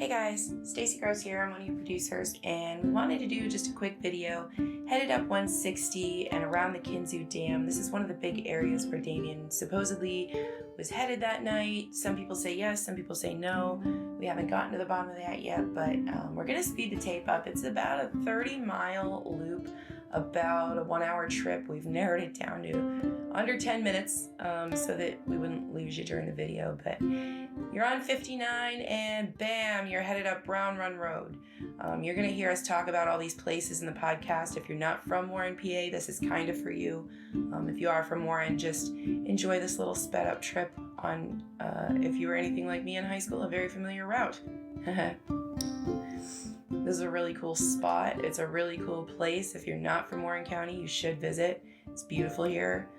guys, Stacy Gross here. I'm one of your producers, and we wanted to do just a quick video. Headed up 160 and around the Kinzua Dam. This is one of the big areas where Damien supposedly was headed that night. Some people say yes, some people say no. We haven't gotten to the bottom of that yet, but we're going to speed the tape up. It's about a 30-mile loop, about a 1-hour trip. We've narrowed it down to under 10 minutes so that we wouldn't lose you during the video, but you're on 59 and bam, you're headed up Brown Run Road. You're going to hear us talk about all these places in the podcast. If you're not from Warren, PA, this is kind of for you. If you are from Warren, just enjoy this little sped up trip on, if you were anything like me in high school, a very familiar route. This is a really cool spot. It's a really cool place. If you're not from Warren County, you should visit. It's beautiful here.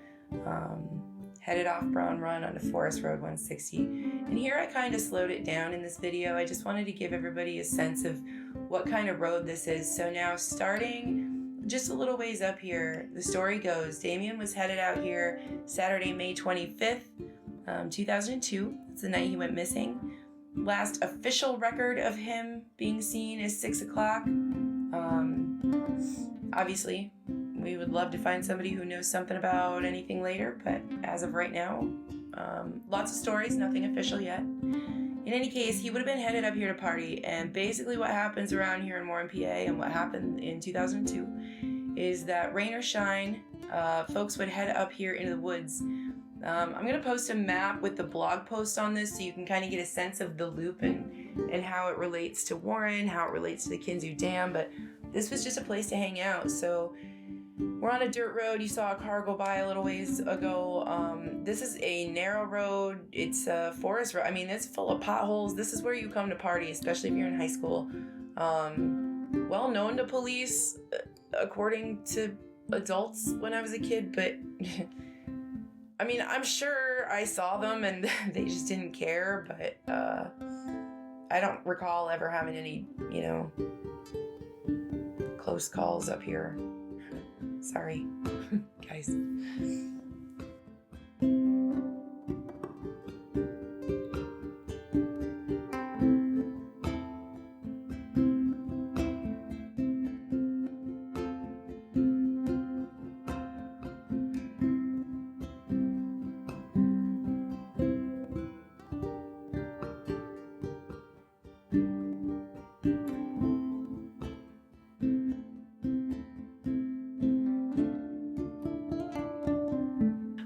Headed off Brown Run onto Forest Road 160. And here I kind of slowed it down in this video. I just wanted to give everybody a sense of what kind of road this is. So now starting just a little ways up here, the story goes, Damien was headed out here Saturday, May 25th, 2002. That's the night he went missing. Last official record of him being seen is 6 o'clock. Obviously, we would love to find somebody who knows something about anything later, but as of right now, lots of stories, nothing official yet. In any case, he would have been headed up here to party, and basically what happens around here in Warren, PA, and what happened in 2002 is that rain or shine, folks would head up here into the woods. I'm going to post a map with the blog post on this so you can kind of get a sense of the loop and how it relates to Warren, how it relates to the Kinzua Dam, but this was just a place to hang out. So we're on a dirt road. You saw a car go by a little ways ago. This is a narrow road. It's a forest road. I mean, it's full of potholes. This is where you come to party, especially if you're in high school. Well known to police, according to adults when I was a kid, but I mean, I'm sure I saw them and they just didn't care, but I don't recall ever having any, close calls up here. Sorry, guys.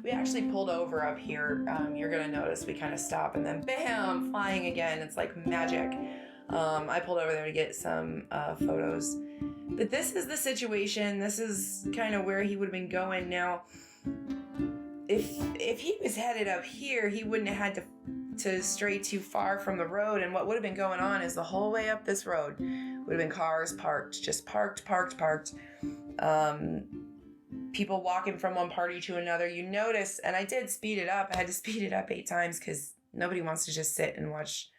Actually pulled over up here. You're gonna notice we kind of stop and then bam, flying again. It's like magic. I pulled over there to get some photos, but this is the situation. This is kind of where he would have been going. Now, if he was headed up here, he wouldn't have had to stray too far from the road, and what would have been going on is the whole way up this road would have been cars parked, just parked. People walking from one party to another. You notice, and I did speed it up. I had to speed it up 8 times because nobody wants to just sit and watch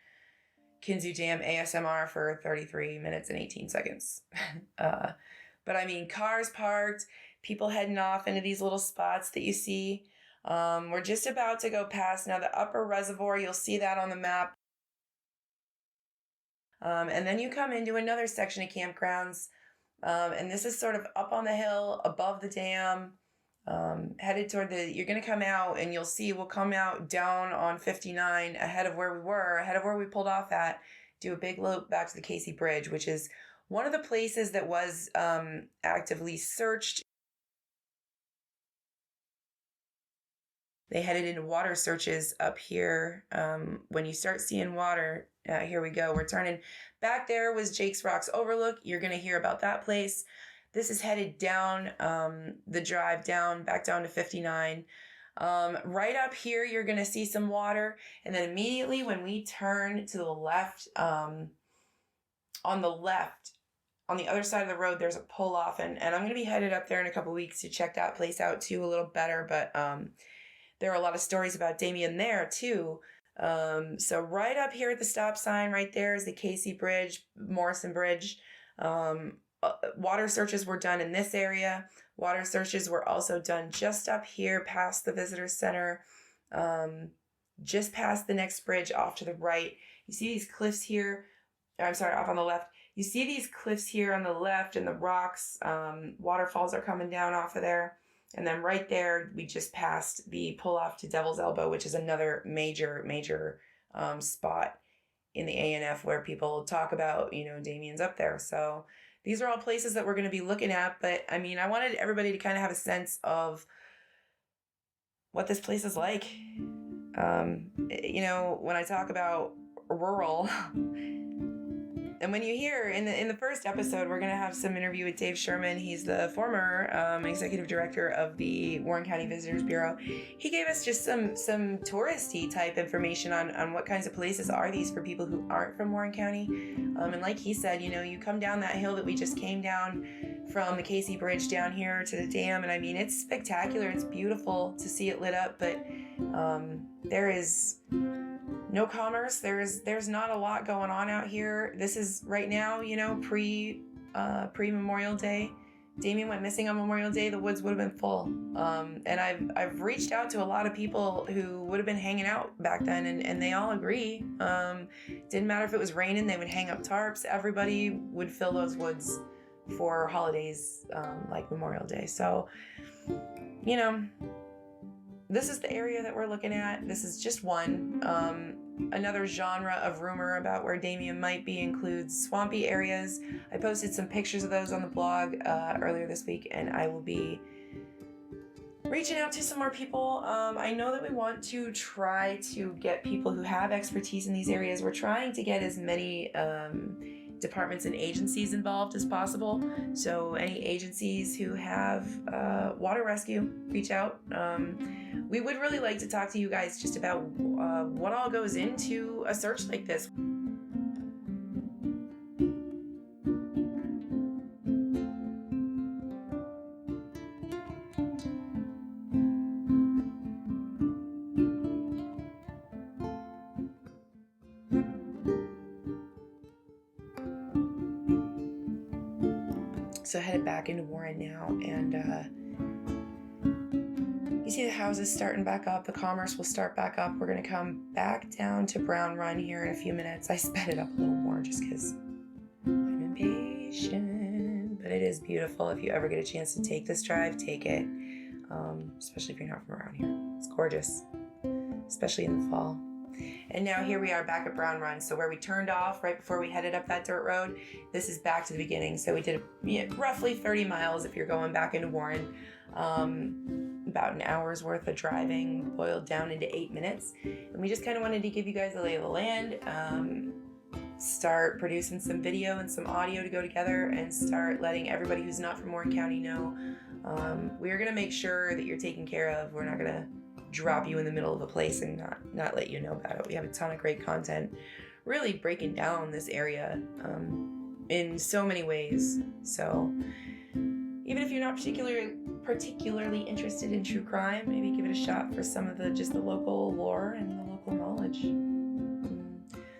Kinzua Dam ASMR for 33 minutes and 18 seconds. But I mean, cars parked, people heading off into these little spots that you see. We're just about to go past now the upper reservoir. You'll see that on the map. And then you come into another section of campgrounds. And this is sort of up on the hill above the dam, headed toward you're going to come out and you'll see we'll come out down on 59 ahead of where we pulled off at, do a big loop back to the Casey Bridge, which is one of the places that was actively searched. They headed into water searches up here. When you start seeing water, here we go. We're turning. Back there was Jake's Rocks Overlook. You're going to hear about that place. This is headed down the drive back down to 59. Right up here, you're going to see some water. And then immediately when we turn to the left, on the other side of the road, there's a pull off. And I'm going to be headed up there in a couple weeks to check that place out too a little better. But there are a lot of stories about Damien there too. So right up here at the stop sign, right there is the Casey Bridge, Morrison Bridge. Water searches were done in this area. Water searches were also done just up here past the visitor center, just past the next bridge off to the right. You see these cliffs here? I'm sorry, off on the left. You see these cliffs here on the left and the rocks. Waterfalls are coming down off of there. And then right there, we just passed the pull off to Devil's Elbow, which is another major spot in the ANF where people talk about, Damien's up there. So these are all places that we're going to be looking at. But I mean, I wanted everybody to kind of have a sense of what this place is like. When I talk about rural, and when you hear in the first episode, we're going to have some interview with Dave Sherman. He's the former executive director of the Warren County Visitors Bureau. He gave us just some touristy type information on what kinds of places are these for people who aren't from Warren County. And like he said, you come down that hill that we just came down from the Casey Bridge down here to the dam, and I mean, it's spectacular. It's beautiful to see it lit up, but there is no commerce. There's not a lot going on out here. This is right now, pre Memorial Day. Damien went missing on Memorial Day. The woods would have been full. And I've reached out to a lot of people who would have been hanging out back then, and they all agree. Didn't matter if it was raining, they would hang up tarps. Everybody would fill those woods for holidays like Memorial Day. So, this is the area that we're looking at. This is just one. Another genre of rumor about where Damien might be includes swampy areas. I posted some pictures of those on the blog earlier this week, and I will be reaching out to some more people. I know that we want to try to get people who have expertise in these areas. We're trying to get as many departments and agencies involved as possible. So any agencies who have water rescue, reach out. We would really like to talk to you guys just about what all goes into a search like this. So headed back into Warren now, and you see the houses starting back up. The commerce will start back up. We're going to come back down to Brown Run here in a few minutes. I sped it up a little more just because I'm impatient, but it is beautiful. If you ever get a chance to take this drive, take it, especially if you're not from around here. It's gorgeous, especially in the fall. And now here we are back at Brown Run. So where we turned off right before we headed up that dirt road, this is back to the beginning. So we did roughly 30 miles if you're going back into Warren. About an hour's worth of driving boiled down into 8 minutes. And we just kind of wanted to give you guys a lay of the land, start producing some video and some audio to go together, and start letting everybody who's not from Warren County know. We're going to make sure that you're taken care of. We're not going to drop you in the middle of a place and not let you know about it. We have a ton of great content really breaking down this area in so many ways. So even if you're not particularly interested in true crime, maybe give it a shot for some of the local lore and the local knowledge.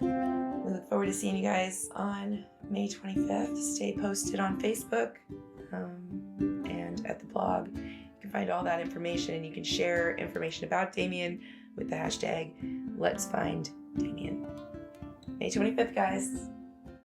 We look forward to seeing you guys on May 25th. Stay posted on Facebook and at the blog. You can find all that information, and you can share information about Damien with the hashtag Let's Find Damien. May 25th, guys.